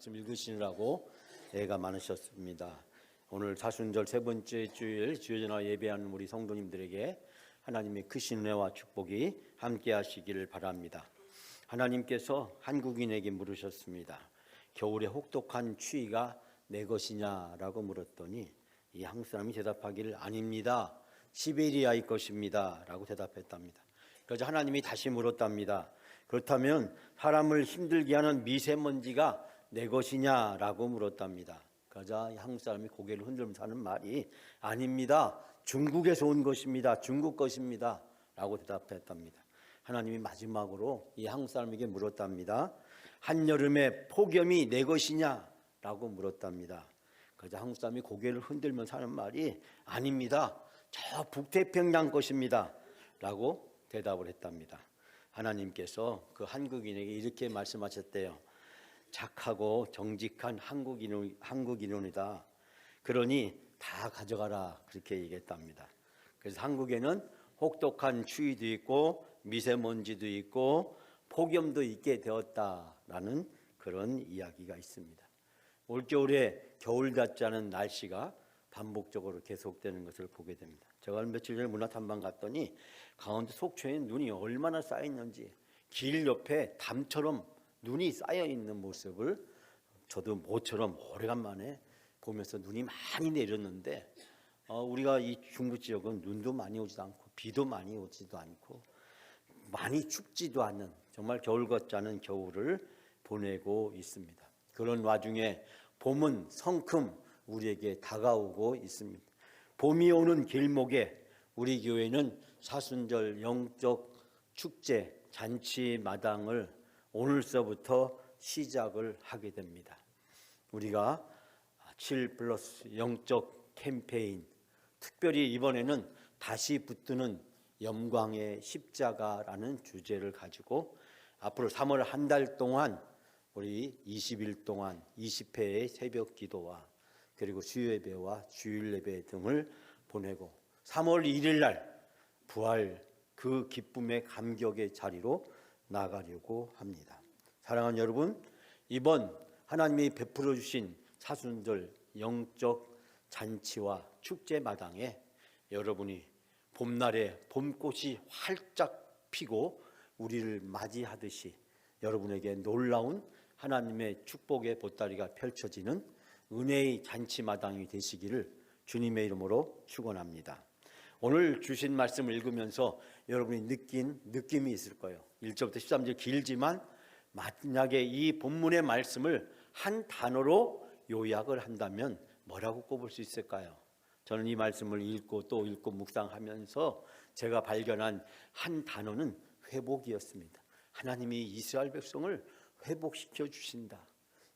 말씀 읽으시느라고 애가 많으셨습니다. 오늘 사순절 세 번째 주일 주일전화 예배하는 우리 성도님들에게 하나님의 크신 은혜와 축복이 함께 하시기를 바랍니다. 하나님께서 한국인에게 물으셨습니다. 겨울에 혹독한 추위가 내 것이냐라고 물었더니 이 한국 사람이 대답하기를 아닙니다. 시베리아의 것입니다 라고 대답했답니다. 그래서 하나님이 다시 물었답니다. 그렇다면 사람을 힘들게 하는 미세먼지가 내 것이냐라고 물었답니다. 그러자 한국 사람이 고개를 흔들면서 하는 말이 아닙니다. 중국에서 온 것입니다. 중국 것입니다 라고 대답했답니다. 하나님이 마지막으로 이 한국 사람에게 물었답니다. 한여름의 폭염이 내 것이냐라고 물었답니다. 그러자 한국 사람이 고개를 흔들면서 하는 말이 아닙니다. 저 북태평양 것입니다 라고 대답을 했답니다. 하나님께서 그 한국인에게 이렇게 말씀하셨대요. 착하고 정직한 한국인이다. 그러니 다 가져가라 그렇게 얘기했답니다. 그래서 한국에는 혹독한 추위도 있고 미세먼지도 있고 폭염도 있게 되었다라는 그런 이야기가 있습니다. 올겨울에 겨울 같지 않은 날씨가 반복적으로 계속되는 것을 보게 됩니다. 제가 며칠 전에 문화탐방 갔더니 강원도 속초에 눈이 얼마나 쌓였는지 길 옆에 담처럼 눈이 쌓여 있는 모습을 저도 모처럼 오래간만에 보면서 눈이 많이 내렸는데 우리가 이 중부 지역은 눈도 많이 오지도 않고 비도 많이 오지도 않고 많이 춥지도 않은 정말 겨울 같지 않은 겨울을 보내고 있습니다. 그런 와중에 봄은 성큼 우리에게 다가오고 있습니다. 봄이 오는 길목에 우리 교회는 사순절 영적 축제 잔치 마당을 오늘서부터 시작을 하게 됩니다. 우리가 7+ 영적 캠페인, 특별히 이번에는 다시 붙드는 영광의 십자가라는 주제를 가지고 앞으로 3월 한 달 동안 우리 20일 동안 20회의 새벽 기도와 그리고 수요예배와 주일예배 등을 보내고 3월 1일 날 부활 그 기쁨의 감격의 자리로 나가려고 합니다. 사랑하는 여러분, 이번 하나님이 베풀어 주신 사순절 영적 잔치와 축제 마당에 여러분이 봄날에 봄꽃이 활짝 피고 우리를 맞이하듯이 여러분에게 놀라운 하나님의 축복의 보따리가 펼쳐지는 은혜의 잔치 마당이 되시기를 주님의 이름으로 축원합니다. 오늘 주신 말씀을 읽으면서 여러분이 느낀 느낌이 있을 거예요. 1절부터 13절 길지만 만약에 이 본문의 말씀을 한 단어로 요약을 한다면 뭐라고 꼽을 수 있을까요? 저는 이 말씀을 읽고 또 읽고 묵상하면서 제가 발견한 한 단어는 회복이었습니다. 하나님이 이스라엘 백성을 회복시켜 주신다.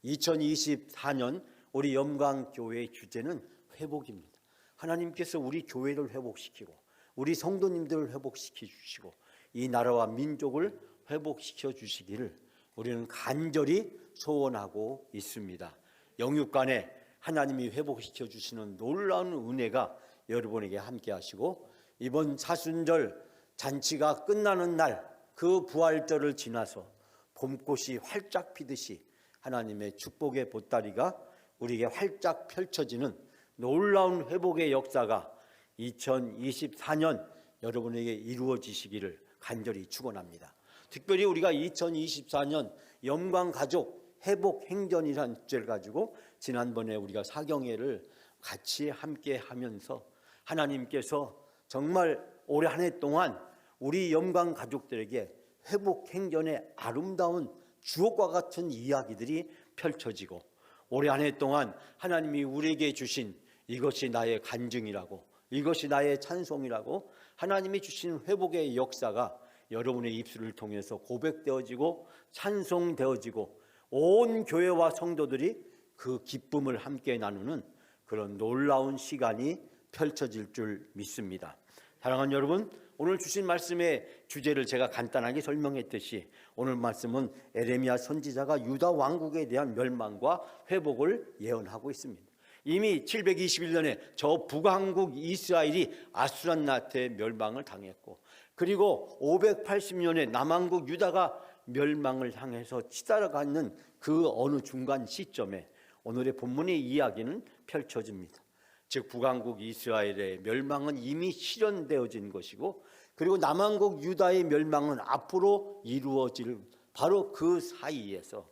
2024년 우리 영광교회의 주제는 회복입니다. 하나님께서 우리 교회를 회복시키고 우리 성도님들을 회복시켜 주시고 이 나라와 민족을 회복시켜 주시기를 우리는 간절히 소원하고 있습니다. 영육간에 하나님이 회복시켜 주시는 놀라운 은혜가 여러분에게 함께 하시고 이번 사순절 잔치가 끝나는 날 그 부활절을 지나서 봄꽃이 활짝 피듯이 하나님의 축복의 보따리가 우리에게 활짝 펼쳐지는 놀라운 회복의 역사가 2024년 여러분에게 이루어지시기를 간절히 축원합니다. 특별히 우리가 2024년 영광가족 회복행전이라는 주제를 가지고 지난번에 우리가 사경회를 같이 함께 하면서 하나님께서 정말 올해 한 해 동안 우리 영광가족들에게 회복행전의 아름다운 주옥과 같은 이야기들이 펼쳐지고 올해 한 해 동안 하나님이 우리에게 주신 이것이 나의 간증이라고 이것이 나의 찬송이라고 하나님이 주신 회복의 역사가 여러분의 입술을 통해서 고백되어지고 찬송되어지고 온 교회와 성도들이 그 기쁨을 함께 나누는 그런 놀라운 시간이 펼쳐질 줄 믿습니다. 사랑하는 여러분, 오늘 주신 말씀의 주제를 제가 간단하게 설명했듯이 오늘 말씀은 에레미야 선지자가 유다 왕국에 대한 멸망과 회복을 예언하고 있습니다. 이미 721년에 저 북왕국 이스라엘이 아수란나트의 멸망을 당했고 그리고 580년에 남왕국 유다가 멸망을 향해서 치달아가는 그 어느 중간 시점에 오늘의 본문의 이야기는 펼쳐집니다. 즉 북왕국 이스라엘의 멸망은 이미 실현되어진 것이고, 그리고 남왕국 유다의 멸망은 앞으로 이루어질 바로 그 사이에서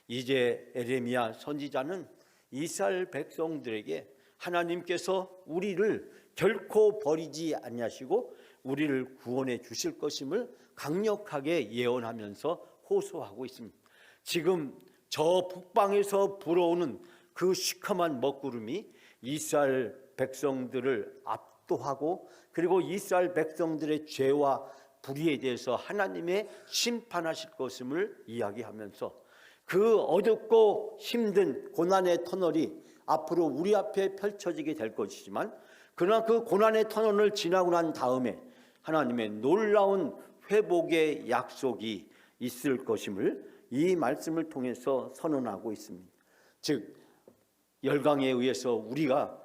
이제 에레미야 선지자는 이스라엘 백성들에게 하나님께서 우리를 결코 버리지 아니하시고 우리를 구원해 주실 것임을 강력하게 예언하면서 호소하고 있습니다. 지금 저 북방에서 불어오는 그 시커먼 먹구름이 이스라엘 백성들을 압도하고, 그리고 이스라엘 백성들의 죄와 불의에 대해서 하나님의 심판하실 것임을 이야기하면서 그 어둡고 힘든 고난의 터널이 앞으로 우리 앞에 펼쳐지게 될 것이지만, 그러나 그 고난의 터널을 지나고 난 다음에 하나님의 놀라운 회복의 약속이 있을 것임을 이 말씀을 통해서 선언하고 있습니다. 즉 열강에 의해서 우리가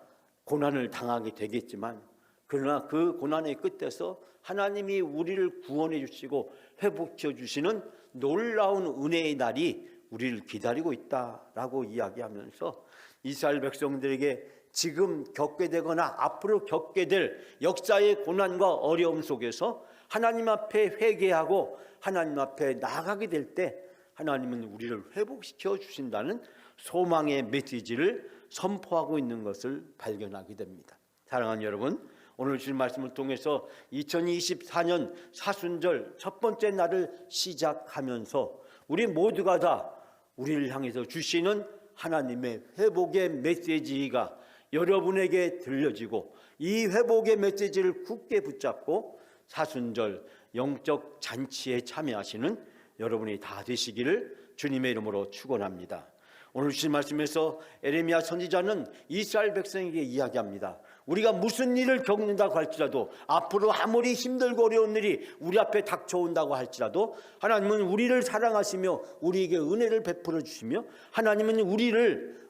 고난을 당하게 되겠지만, 그러나 그 고난의 끝에서 하나님이 우리를 구원해 주시고 회복시켜 주시는 놀라운 은혜의 날이 우리를 기다리고 있다라고 이야기하면서 이스라엘 백성들에게 지금 겪게 되거나 앞으로 겪게 될 역사의 고난과 어려움 속에서 하나님 앞에 회개하고 하나님 앞에 나아가게 될 때 하나님은 우리를 회복시켜 주신다는 소망의 메시지를 선포하고 있는 것을 발견하게 됩니다. 사랑하는 여러분, 오늘 주신 말씀을 통해서 2024년 사순절 첫 번째 날을 시작하면서 우리 모두가 다 우리를 향해서 주시는 하나님의 회복의 메시지가 여러분에게 들려지고, 이 회복의 메시지를 굳게 붙잡고 사순절 영적 잔치에 참여하시는 여러분이 다 되시기를 주님의 이름으로 축원합니다. 오늘 주신 말씀에서 에레미야 선지자는 이스라엘 백성에게 이야기합니다. 우리가 무슨 일을 겪는다고 할지라도, 앞으로 아무리 힘들고 어려운 일이 우리 앞에 닥쳐온다고 할지라도 하나님은 우리를 사랑하시며 우리에게 은혜를 베풀어 주시며 하나님은 우리를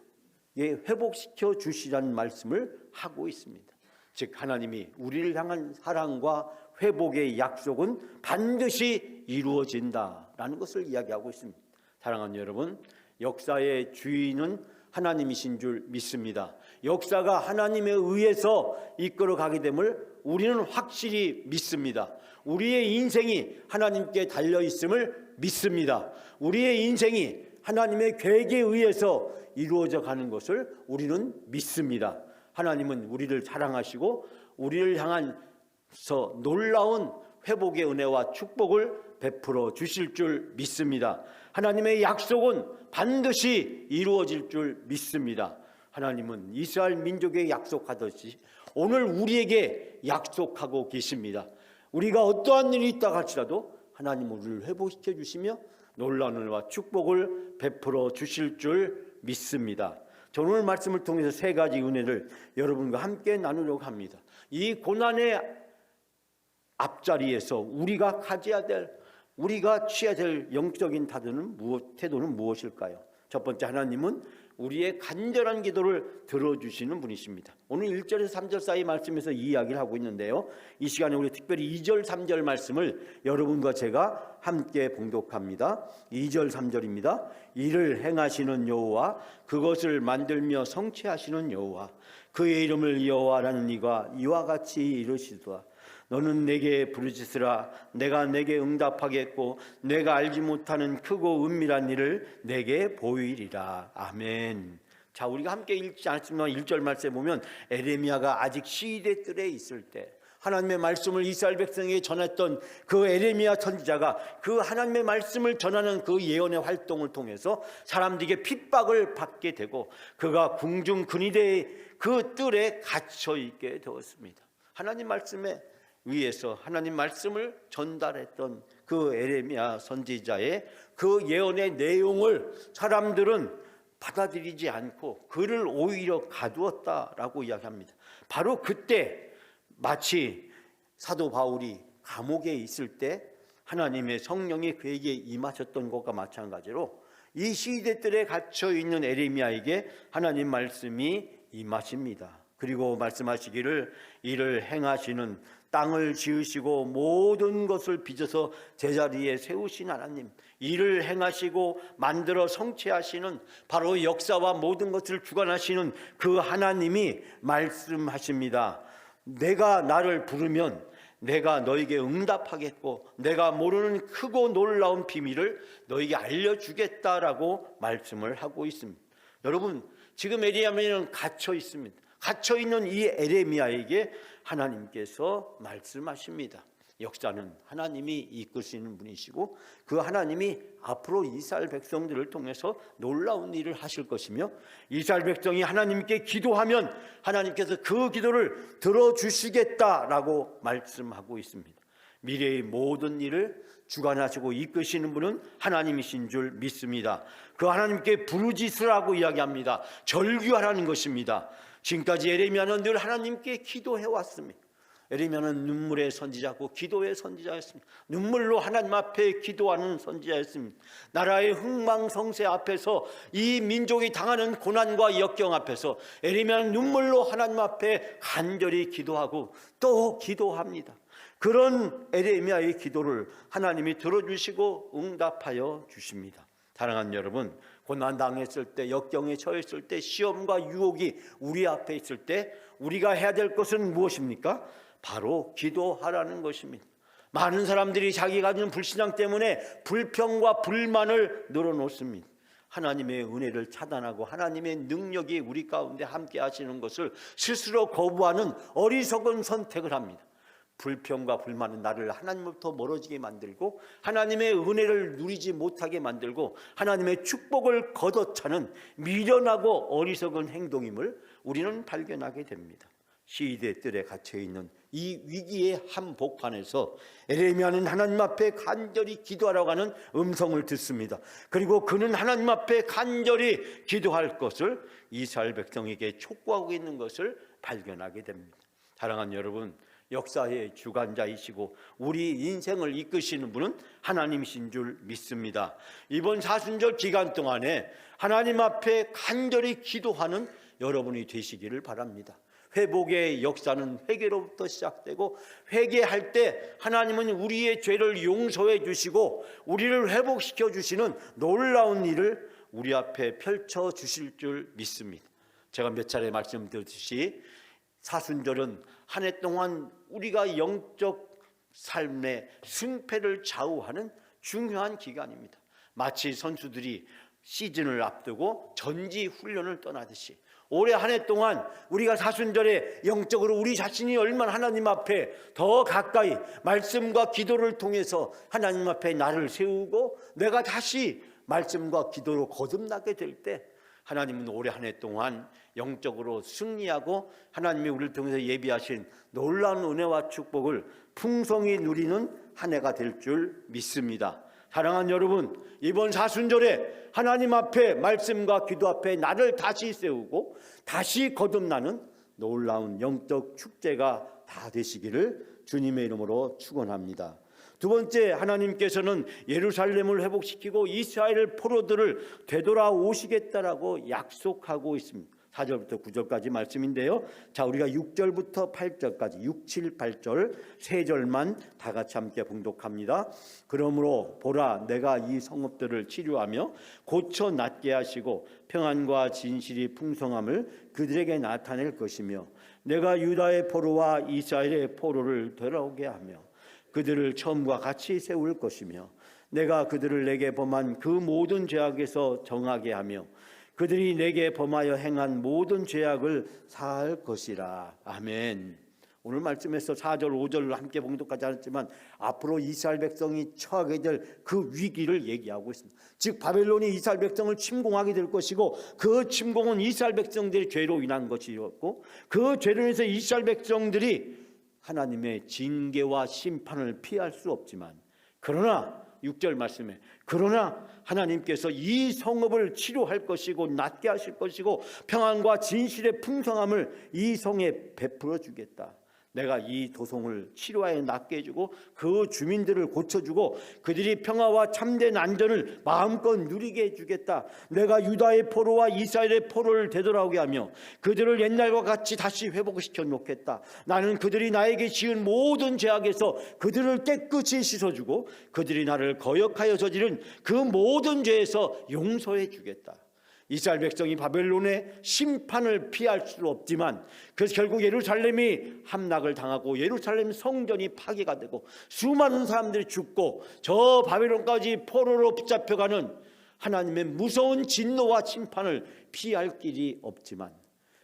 회복시켜 주시라는 말씀을 하고 있습니다. 즉 하나님이 우리를 향한 사랑과 회복의 약속은 반드시 이루어진다라는 것을 이야기하고 있습니다. 사랑하는 여러분, 역사의 주인은 하나님이신 줄 믿습니다. 역사가 하나님에 의해서 이끌어가게 됨을 우리는 확실히 믿습니다. 우리의 인생이 하나님께 달려있음을 믿습니다. 우리의 인생이 하나님의 계획에 의해서 이루어져 가는 것을 우리는 믿습니다. 하나님은 우리를 사랑하시고 우리를 향해서 놀라운 회복의 은혜와 축복을 베풀어 주실 줄 믿습니다. 하나님의 약속은 반드시 이루어질 줄 믿습니다. 하나님은 이스라엘 민족에 약속하듯이 오늘 우리에게 약속하고 계십니다. 우리가 어떠한 일이 있다 할지라도 하나님은 우리를 회복시켜 주시며 놀라운 은혜와 축복을 베풀어 주실 줄 믿습니다. 저는 오늘 말씀을 통해서 세 가지 은혜를 여러분과 함께 나누려고 합니다. 이 고난의 앞자리에서 우리가 가져야 될, 우리가 취해야 될 영적인 태도는 무엇일까요? 첫 번째, 하나님은 우리의 간절한 기도를 들어주시는 분이십니다. 오늘 1절에서 3절 사이 말씀에서 이 이야기를 하고 있는데요, 이 시간에 우리 특별히 2절 3절 말씀을 여러분과 제가 함께 봉독합니다. 2절 3절입니다. 이를 행하시는 여호와, 그것을 만들며 성취하시는 여호와, 그의 이름을 여호와라는 이가 이와 같이 이르시도다. 너는 내게 부르짖으라. 내가 내게 응답하겠고 내가 알지 못하는 크고 은밀한 일을 내게 보이리라. 아멘. 자, 우리가 함께 읽지 않았지만 1절 말씀에 보면 에레미야가 아직 시대 뜰에 있을 때 하나님의 말씀을 이스라엘 백성에게 전했던 그 에레미야 선지자가 그 하나님의 말씀을 전하는 그 예언의 활동을 통해서 사람들에게 핍박을 받게 되고 그가 궁중 근위대의 그 뜰에 갇혀 있게 되었습니다. 하나님 말씀에 위에서 하나님 말씀을 전달했던 그 에레미야 선지자의 그 예언의 내용을 사람들은 받아들이지 않고 그를 오히려 가두었다라고 이야기합니다. 바로 그때 마치 사도 바울이 감옥에 있을 때 하나님의 성령이 그에게 임하셨던 것과 마찬가지로 이 시대들에 갇혀 있는 에레미야에게 하나님 말씀이 임하십니다. 그리고 말씀하시기를 이를 행하시는, 땅을 지으시고 모든 것을 빚어서 제자리에 세우신 하나님, 일을 행하시고 만들어 성취하시는 바로 역사와 모든 것을 주관하시는 그 하나님이 말씀하십니다. 내가 나를 부르면 내가 너에게 응답하겠고 내가 모르는 크고 놀라운 비밀을 너에게 알려주겠다라고 말씀을 하고 있습니다. 여러분, 지금 에레미야는 갇혀 있습니다. 갇혀 있는 이 에레미야에게 하나님께서 말씀하십니다. 역사는 하나님이 이끄시는 분이시고 그 하나님이 앞으로 이스라엘 백성들을 통해서 놀라운 일을 하실 것이며 이스라엘 백성이 하나님께 기도하면 하나님께서 그 기도를 들어주시겠다라고 말씀하고 있습니다. 미래의 모든 일을 주관하시고 이끄시는 분은 하나님이신 줄 믿습니다. 그 하나님께 부르짖으라고 이야기합니다. 절규하라는 것입니다. 지금까지 에레미야는 늘 하나님께 기도해왔습니다. 에레미야는 눈물의 선지자고 기도의 선지자였습니다. 눈물로 하나님 앞에 기도하는 선지자였습니다. 나라의 흥망성쇠 앞에서 이 민족이 당하는 고난과 역경 앞에서 에레미야는 눈물로 하나님 앞에 간절히 기도하고 또 기도합니다. 그런 에레미야의 기도를 하나님이 들어주시고 응답하여 주십니다. 사랑하는 여러분, 고난당했을 때, 역경에 처했을 때, 시험과 유혹이 우리 앞에 있을 때 우리가 해야 될 것은 무엇입니까? 바로 기도하라는 것입니다. 많은 사람들이 자기가 가진 불신앙 때문에 불평과 불만을 늘어놓습니다. 하나님의 은혜를 차단하고 하나님의 능력이 우리 가운데 함께 하시는 것을 스스로 거부하는 어리석은 선택을 합니다. 불평과 불만은 나를 하나님으로부터 멀어지게 만들고 하나님의 은혜를 누리지 못하게 만들고 하나님의 축복을 걷어차는 미련하고 어리석은 행동임을 우리는 발견하게 됩니다. 시대의 뜰에 갇혀있는 이 위기의 한복판에서 에레미야는 하나님 앞에 간절히 기도하라고 하는 음성을 듣습니다. 그리고 그는 하나님 앞에 간절히 기도할 것을 이스라엘 백성에게 촉구하고 있는 것을 발견하게 됩니다. 사랑하는 여러분, 역사의 주관자이시고 우리 인생을 이끄시는 분은 하나님이신 줄 믿습니다. 이번 사순절 기간 동안에 하나님 앞에 간절히 기도하는 여러분이 되시기를 바랍니다. 회복의 역사는 회개로부터 시작되고 회개할 때 하나님은 우리의 죄를 용서해 주시고 우리를 회복시켜 주시는 놀라운 일을 우리 앞에 펼쳐 주실 줄 믿습니다. 제가 몇 차례 말씀드렸듯이 사순절은 한 해 동안 우리가 영적 삶의 승패를 좌우하는 중요한 기간입니다. 마치 선수들이 시즌을 앞두고 전지 훈련을 떠나듯이 올해 한 해 동안 우리가 사순절에 영적으로 우리 자신이 얼마나 하나님 앞에 더 가까이 말씀과 기도를 통해서 하나님 앞에 나를 세우고 내가 다시 말씀과 기도로 거듭나게 될 때 하나님은 올해 한 해 동안 영적으로 승리하고 하나님이 우리를 통해서 예비하신 놀라운 은혜와 축복을 풍성히 누리는 한 해가 될 줄 믿습니다. 사랑하는 여러분, 이번 사순절에 하나님 앞에 말씀과 기도 앞에 나를 다시 세우고 다시 거듭나는 놀라운 영적 축제가 다 되시기를 주님의 이름으로 축원합니다. 두 번째, 하나님께서는 예루살렘을 회복시키고 이스라엘 포로들을 되돌아오시겠다라고 약속하고 있습니다. 4절부터 9절까지 말씀인데요. 자, 우리가 6절부터 8절까지 6, 7, 8절 세 절만 다 같이 함께 봉독합니다. 그러므로 보라, 내가 이 성읍들을 치료하며 고쳐 낫게 하시고 평안과 진실이 풍성함을 그들에게 나타낼 것이며 내가 유다의 포로와 이스라엘의 포로를 되돌아오게 하며 그들을 처음과 같이 세울 것이며 내가 그들을 내게 범한 그 모든 죄악에서 정하게 하며 그들이 내게 범하여 행한 모든 죄악을 사할 것이라. 아멘. 오늘 말씀에서 4절 5절을 함께 봉독하지 않았지만 앞으로 이스라엘 백성이 처하게 될 그 위기를 얘기하고 있습니다. 즉 바벨론이 이스라엘 백성을 침공하게 될 것이고 그 침공은 이스라엘 백성들의 죄로 인한 것이었고 그 죄로 인해서 이스라엘 백성들이 하나님의 징계와 심판을 피할 수 없지만 그러나 6절 말씀에 그러나 하나님께서 이 성읍을 치료할 것이고 낫게 하실 것이고 평안과 진실의 풍성함을 이 성에 베풀어 주겠다. 내가 이 도성을 치료하여 낫게 해주고 그 주민들을 고쳐주고 그들이 평화와 참된 안전을 마음껏 누리게 해주겠다. 내가 유다의 포로와 이스라엘의 포로를 되돌아오게 하며 그들을 옛날과 같이 다시 회복시켜 놓겠다. 나는 그들이 나에게 지은 모든 죄악에서 그들을 깨끗이 씻어주고 그들이 나를 거역하여 저지른 그 모든 죄에서 용서해 주겠다. 이스라엘 백성이 바벨론의 심판을 피할 수 없지만 그래서 결국 예루살렘이 함락을 당하고 예루살렘 성전이 파괴가 되고 수많은 사람들이 죽고 저 바벨론까지 포로로 붙잡혀가는 하나님의 무서운 진노와 심판을 피할 길이 없지만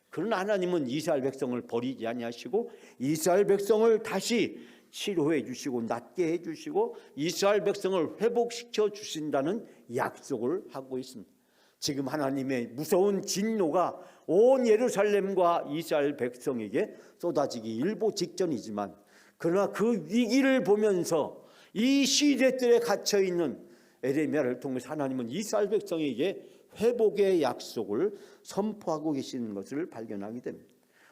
그러나 하나님은 이스라엘 백성을 버리지 아니하시고 이스라엘 백성을 다시 치료해 주시고 낫게 해 주시고 이스라엘 백성을 회복시켜 주신다는 약속을 하고 있습니다. 지금 하나님의 무서운 진노가 온 예루살렘과 이스라엘 백성에게 쏟아지기 일보 직전이지만 그러나 그 위기를 보면서 이 시대들에 갇혀있는 에레미야를 통해서 하나님은 이스라엘 백성에게 회복의 약속을 선포하고 계시는 것을 발견하게 됩니다.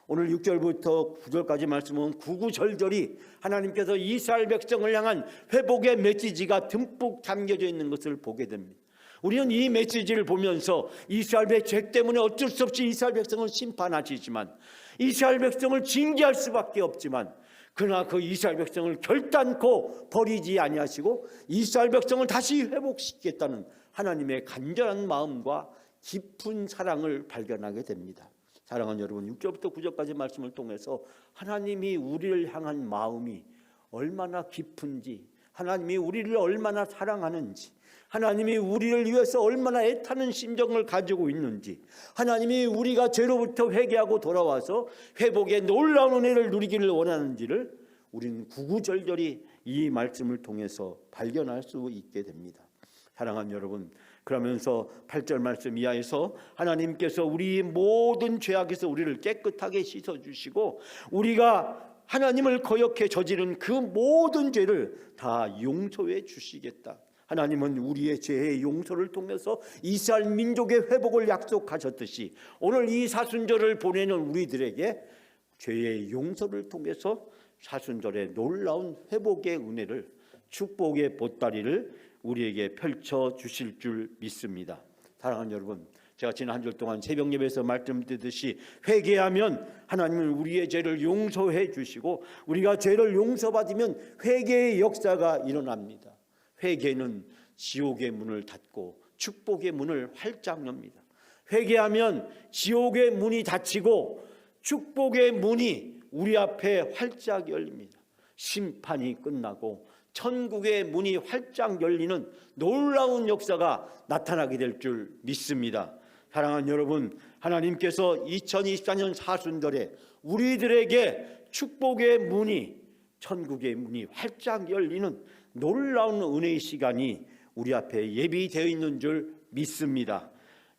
오늘 6절부터 9절까지 말씀은 구구절절히 하나님께서 이스라엘 백성을 향한 회복의 메시지가 듬뿍 담겨져 있는 것을 보게 됩니다. 우리는 이 메시지를 보면서 이스라엘의 죄 때문에 어쩔 수 없이 이스라엘 백성을 심판하시지만 이스라엘 백성을 징계할 수밖에 없지만 그러나 그 이스라엘 백성을 결단코 버리지 아니하시고 이스라엘 백성을 다시 회복시키겠다는 하나님의 간절한 마음과 깊은 사랑을 발견하게 됩니다. 사랑하는 여러분, 6절부터 9절까지 말씀을 통해서 하나님이 우리를 향한 마음이 얼마나 깊은지, 하나님이 우리를 얼마나 사랑하는지, 하나님이 우리를 위해서 얼마나 애타는 심정을 가지고 있는지, 하나님이 우리가 죄로부터 회개하고 돌아와서 회복의 놀라운 은혜를 누리기를 원하는지를 우리는 구구절절히 이 말씀을 통해서 발견할 수 있게 됩니다. 사랑하는 여러분, 그러면서 8절 말씀 이하에서 하나님께서 우리 모든 죄악에서 우리를 깨끗하게 씻어주시고 우리가 하나님을 거역해 저지른 그 모든 죄를 다 용서해 주시겠다. 하나님은 우리의 죄의 용서를 통해서 이스라엘 민족의 회복을 약속하셨듯이 오늘 이 사순절을 보내는 우리들에게 죄의 용서를 통해서 사순절의 놀라운 회복의 은혜를, 축복의 보따리를 우리에게 펼쳐 주실 줄 믿습니다. 사랑하는 여러분, 제가 지난 한 주 동안 새벽 예배에서 말씀드렸듯이 회개하면 하나님은 우리의 죄를 용서해 주시고 우리가 죄를 용서받으면 회개의 역사가 일어납니다. 회개는 지옥의 문을 닫고 축복의 문을 활짝 엽니다. 회개하면 지옥의 문이 닫히고 축복의 문이 우리 앞에 활짝 열립니다. 심판이 끝나고 천국의 문이 활짝 열리는 놀라운 역사가 나타나게 될 줄 믿습니다. 사랑하는 여러분, 하나님께서 2024년 사순절에 우리들에게 축복의 문이, 천국의 문이 활짝 열리는 놀라운 은혜의 시간이 우리 앞에 예비되어 있는 줄 믿습니다.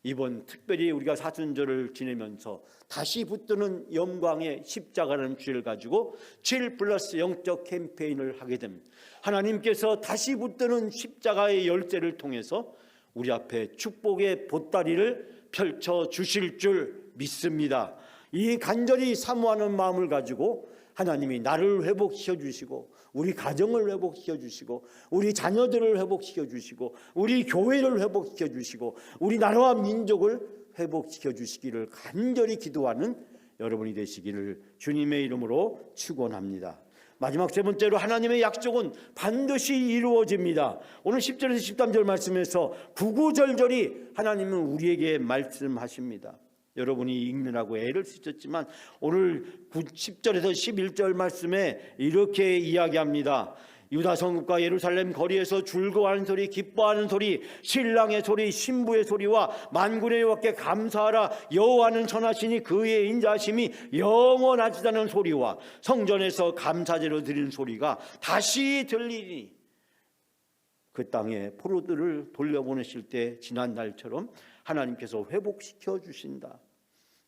이번 특별히 우리가 사순절을 지내면서 다시 붙드는 영광의 십자가라는 주제를 가지고 7+0 영적 캠페인을 하게 됩니다. 하나님께서 다시 붙드는 십자가의 열쇠를 통해서 우리 앞에 축복의 보따리를 펼쳐 주실 줄 믿습니다. 이 간절히 사모하는 마음을 가지고 하나님이 나를 회복시켜 주시고 우리 가정을 회복시켜 주시고 우리 자녀들을 회복시켜 주시고 우리 교회를 회복시켜 주시고 우리 나라와 민족을 회복시켜 주시기를 간절히 기도하는 여러분이 되시기를 주님의 이름으로 축원합니다. 마지막 세 번째로 하나님의 약속은 반드시 이루어집니다. 오늘 10절에서 13절 말씀에서 구구절절히 하나님은 우리에게 말씀하십니다. 여러분이 읽느라고 애를 쓰셨지만 오늘 10절에서 11절 말씀에 이렇게 이야기합니다. 유다 성읍과 예루살렘 거리에서 즐거워하는 소리, 기뻐하는 소리, 신랑의 소리, 신부의 소리와 만군의 여호와께 감사하라. 여호와는 선하시니 그의 인자하심이 영원하시다는 소리와 성전에서 감사제로 드리는 소리가 다시 들리니 그 땅에 포로들을 돌려보내실 때 지난 날처럼 하나님께서 회복시켜 주신다.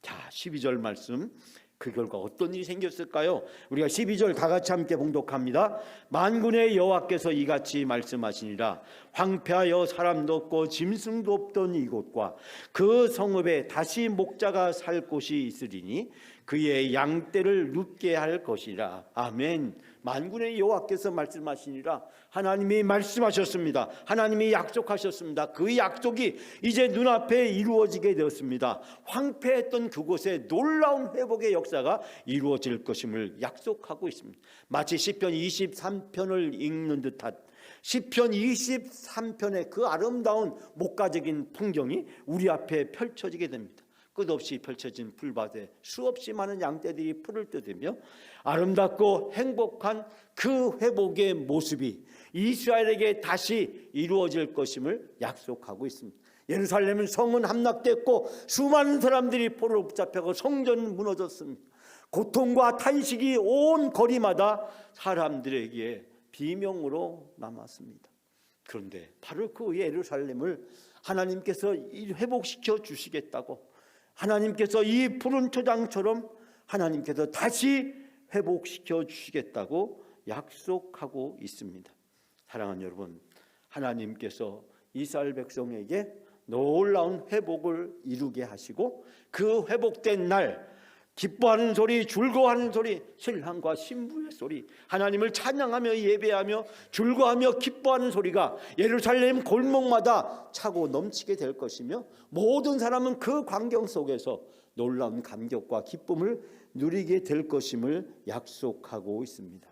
자, 12절 말씀, 그 결과 어떤 일이 생겼을까요? 우리가 12절 다 같이 함께 봉독합니다. 만군의 여호와께서 이같이 말씀하시니라. 황폐하여 사람도 없고 짐승도 없던 이곳과 그 성읍에 다시 목자가 살 곳이 있으리니 그의 양떼를 눕게 할 것이라. 아멘. 만군의 여호와께서 말씀하시니라. 하나님이 말씀하셨습니다. 하나님이 약속하셨습니다. 그 약속이 이제 눈앞에 이루어지게 되었습니다. 황폐했던 그곳에 놀라운 회복의 역사가 이루어질 것임을 약속하고 있습니다. 마치 시편 23편을 읽는 듯한 시편 23편의 그 아름다운 목가적인 풍경이 우리 앞에 펼쳐지게 됩니다. 끝없이 펼쳐진 풀밭에 수없이 많은 양떼들이 풀을 뜯으며 아름답고 행복한 그 회복의 모습이 이스라엘에게 다시 이루어질 것임을 약속하고 있습니다. 예루살렘은 성은 함락됐고 수많은 사람들이 포로로 붙잡혀서 성전은 무너졌습니다. 고통과 탄식이 온 거리마다 사람들에게 비명으로 남았습니다. 그런데 바로 그 예루살렘을 하나님께서 회복시켜 주시겠다고, 하나님께서 이 푸른 초장처럼 하나님께서 다시 회복시켜 주시겠다고 약속하고 있습니다. 사랑하는 여러분, 하나님께서 이스라엘 백성에게 놀라운 회복을 이루게 하시고 그 회복된 날 기뻐하는 소리, 즐거워하는 소리, 신랑과 신부의 소리, 하나님을 찬양하며 예배하며 즐거워하며 기뻐하는 소리가 예루살렘 골목마다 차고 넘치게 될 것이며 모든 사람은 그 광경 속에서 놀라운 감격과 기쁨을 누리게 될 것임을 약속하고 있습니다.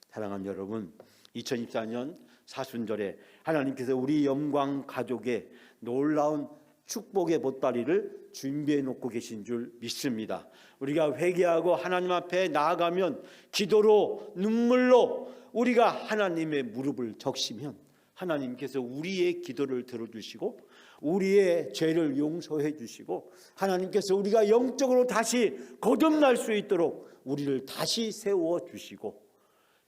사랑하는 여러분, 2024년 사순절에 하나님께서 우리 영광 가족의 놀라운 축복의 보따리를 준비해 놓고 계신 줄 믿습니다. 우리가 회개하고 하나님 앞에 나아가면, 기도로 눈물로 우리가 하나님의 무릎을 적시면 하나님께서 우리의 기도를 들어주시고 우리의 죄를 용서해 주시고 하나님께서 우리가 영적으로 다시 거듭날 수 있도록 우리를 다시 세워 주시고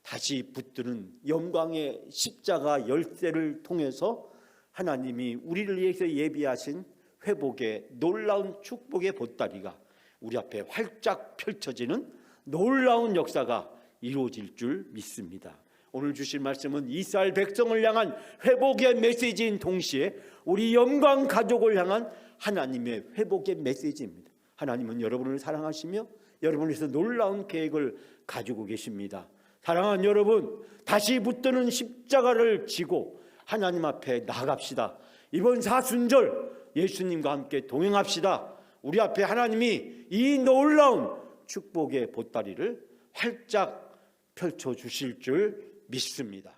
다시 붙드는 영광의 십자가 열쇠를 통해서 하나님이 우리를 위해서 예비하신 회복의 놀라운 축복의 보따리가 우리 앞에 활짝 펼쳐지는 놀라운 역사가 이루어질 줄 믿습니다. 오늘 주실 말씀은 이스라엘 백성을 향한 회복의 메시지인 동시에 우리 영광 가족을 향한 하나님의 회복의 메시지입니다. 하나님은 여러분을 사랑하시며 여러분을 위해서 놀라운 계획을 가지고 계십니다. 사랑하는 여러분, 다시 붙드는 십자가를 지고 하나님 앞에 나아갑시다. 이번 사순절 예수님과 함께 동행합시다. 우리 앞에 하나님이 이 놀라운 축복의 보따리를 활짝 펼쳐주실 줄 믿습니다.